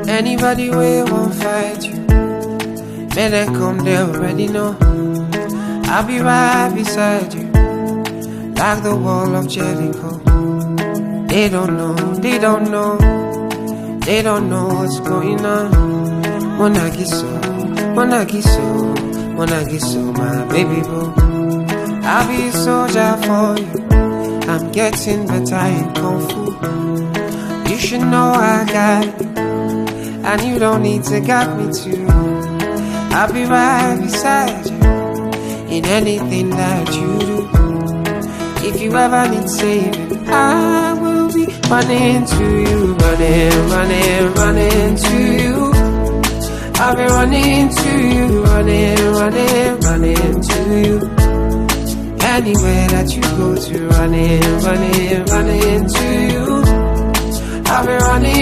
Anybody wey won't fight you, may they come, they already know. I'll be right beside you, like the wall of Jericho. They don't know, they don't know, they don't know what's going on. Monagiso, Monagiso, Monagiso, my baby boo. I'll be a soldier for you, I'm getting better in Kung Fu. You should know I got you, and you don't need to guide me too. I'll be right beside you in anything that you do. If you ever need saving, I will be running to you, running, running, running to you. I'll be running to you, running, running, running to you. Anywhere that you go to, running, running, running to you. I'll be running.